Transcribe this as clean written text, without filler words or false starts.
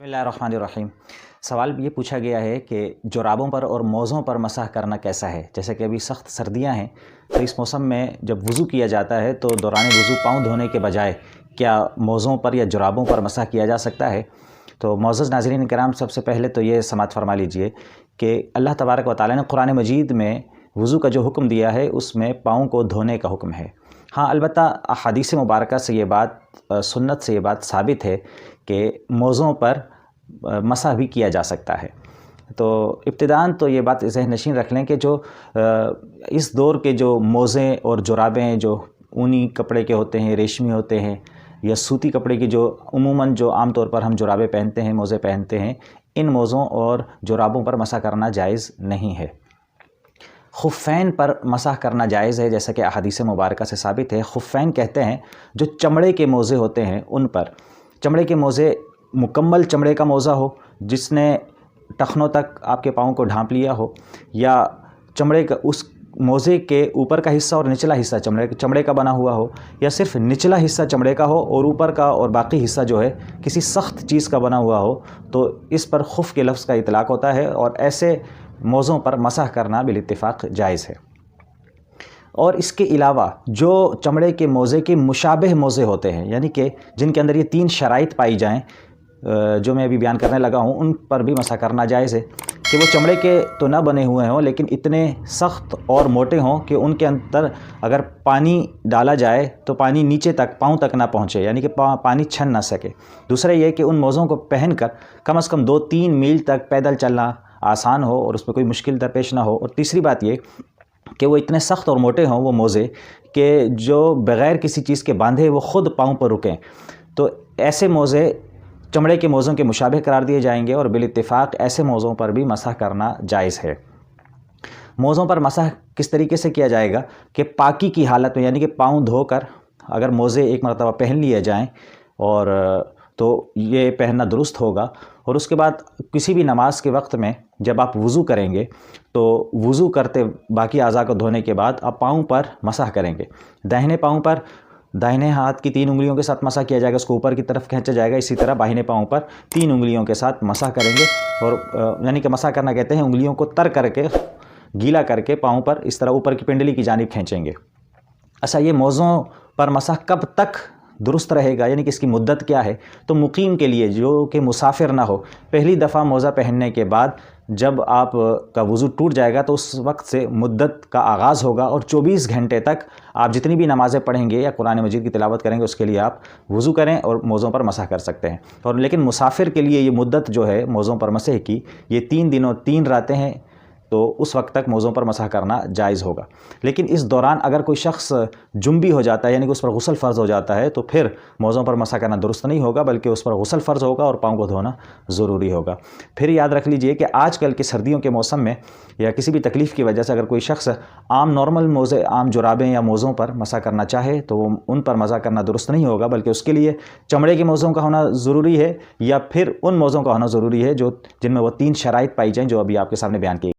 बिस्मिल्लाहिर्रहमानिर्रहीम। सवाल ये पूछा गया है कि जुराबों पर और मोज़ों पर मसाह करना कैसा है। जैसे कि अभी सख्त सर्दियां हैं, तो इस मौसम में जब वज़ू किया जाता है तो दौरान वज़ू पाँव धोने के बजाय क्या मोज़ों पर या जुराबों पर मसाह किया जा सकता है। तो मोअज़्ज़ज़ नाज़रीन किराम, सबसे पहले तो ये समाअत फरमा लीजिए कि अल्लाह तबारक व तआला ने कुरान मजीद में वज़ू का जो हुक्म दिया है उसमें पाँव को धोने का हुक्म है। हाँ, अलबत्ता अहादीस मुबारका से ये बात, सुन्नत से ये बात साबित है कि मोज़ों पर मसाह भी किया जा सकता है। तो इब्तिदान तो ये बात ज़हन नशीन रख लें कि जो इस दौर के जो मोज़े और जुराबें जो ऊनी कपड़े के होते हैं, रेशमी होते हैं, या सूती कपड़े की जो उमूमन जो आम तौर पर हम जुराबें पहनते हैं, मोज़े पहनते हैं, इन मोज़ों और जुराबों पर मसाह करना जायज़ नहीं है। खुफ़ैन पर मसाह करना जायज़ है, जैसा कि अहादीस मुबारका से साबित है। खुफ़ैन कहते हैं जो चमड़े के मोज़े होते हैं उन पर। चमड़े के मोज़े, मुकम्मल चमड़े का मोज़ा हो जिसने टखनों तक आपके पाँव को ढांप लिया हो, या चमड़े का उस मोज़े के ऊपर का हिस्सा और निचला हिस्सा चमड़े का बना हुआ हो, या सिर्फ निचला हिस्सा चमड़े का हो और ऊपर का और बाकी हिस्सा जो है किसी सख्त चीज़ का बना हुआ हो, तो इस पर खुफ़ के लफ्ज़ का इतलाक़ होता है और ऐसे मोज़ों पर मसाह करना बिल-इत्तिफ़ाक़ जायज़ है। और इसके अलावा जो चमड़े के मोज़े के मुशाबिह मोज़े होते हैं, यानी कि जिनके अंदर ये 3 शराइत पाई जाएँ जो मैं अभी बयान करने लगा हूँ, उन पर भी मसाह करना जायज़ है कि वो चमड़े के तो ना बने हुए हों लेकिन इतने सख्त और मोटे हों कि उनके अंदर अगर पानी डाला जाए तो पानी नीचे तक, पाँव तक ना पहुँचे, यानी कि पानी छन ना सके। दूसरा ये कि उन मोज़ों को पहनकर कम से कम 2-3 मील तक पैदल चलना आसान हो और उसमें कोई मुश्किल दरपेश ना हो। और तीसरी बात ये कि वो इतने सख्त और मोटे हों वो मोज़े कि जो बग़ैर किसी चीज़ के बांधे वो ख़ुद पाँव पर रुकें। तो ऐसे मोज़े चमड़े के मोज़ों के मुशाबिह करार दिए जाएंगे और बिल-इत्तिफ़ाक़ ऐसे मोज़ों पर भी मसाह करना जायज़ है। मोज़ों पर मसाह किस तरीके से किया जाएगा कि पाकी की हालत में, यानी कि पाँव धोकर अगर मोज़े एक मरतबा पहन लिए जाएँ और तो ये पहनना दुरुस्त होगा। और उसके बाद किसी भी नमाज के वक्त में जब आप वज़ू करेंगे तो वज़ू करते बाकी अज़ा को धोने के बाद आप पाँव पर मसाह करेंगे। दाहिने पाँव पर दाहिने हाथ की 3 उंगलियों के साथ मसाह किया जाएगा, उसको ऊपर की तरफ खींचा जाएगा। इसी तरह बाहिने पाँव पर 3 उंगलियों के साथ मसाह करेंगे और यानी कि मसाह करना कहते हैं उंगलियों को तर करके, गीला करके पाँव पर इस तरह ऊपर की पिंडली की जानिब खींचेंगे। अच्छा, ये मोज़ों पर मसाह कब तक दुरुस्त रहेगा, यानी कि इसकी मुद्दत क्या है। तो मुकीम के लिए जो कि मुसाफिर ना हो, पहली दफ़ा मोज़ा पहनने के बाद जब आप का वज़ू टूट जाएगा तो उस वक्त से मुद्दत का आगाज़ होगा और 24 घंटे तक आप जितनी भी नमाज़ें पढ़ेंगे या कुरान मजीद की तिलावत करेंगे उसके लिए आप वज़ू करें और मोज़ों पर मसाह कर सकते हैं। और लेकिन मुसाफिर के लिए ये मुद्दत जो है मोज़ों पर मसाह की, ये 3 दिन और 3 रातें हैं, तो उस वक्त तक मोज़ों पर मसाह करना जायज़ होगा। लेकिन इस दौरान अगर कोई शख्स जुंबी हो जाता है, यानी कि उस पर गुस्ल फ़र्ज़ हो जाता है, तो फिर मोज़ों पर मसाह करना दुरुस्त नहीं होगा, बल्कि उस पर गुस्ल फ़र्ज़ होगा और पाँव को धोना ज़रूरी होगा। फिर याद रख लीजिए कि आजकल के सर्दियों के मौसम में या किसी भी तकलीफ़ की वजह से अगर कोई शख्स आम नॉर्मल मोज़े, आम जुराबें या मोज़ों पर मसाह करना चाहे तो उन पर मसाह करना दुरुस्त नहीं होगा, बल्कि उसके लिए चमड़े के मोज़ों का होना ज़रूरी है या फिर उन मोज़ों का होना ज़रूरी है जो जिनमें वो 3 शराइत पाई जाएँ जो अभी आपके सामने बयान की।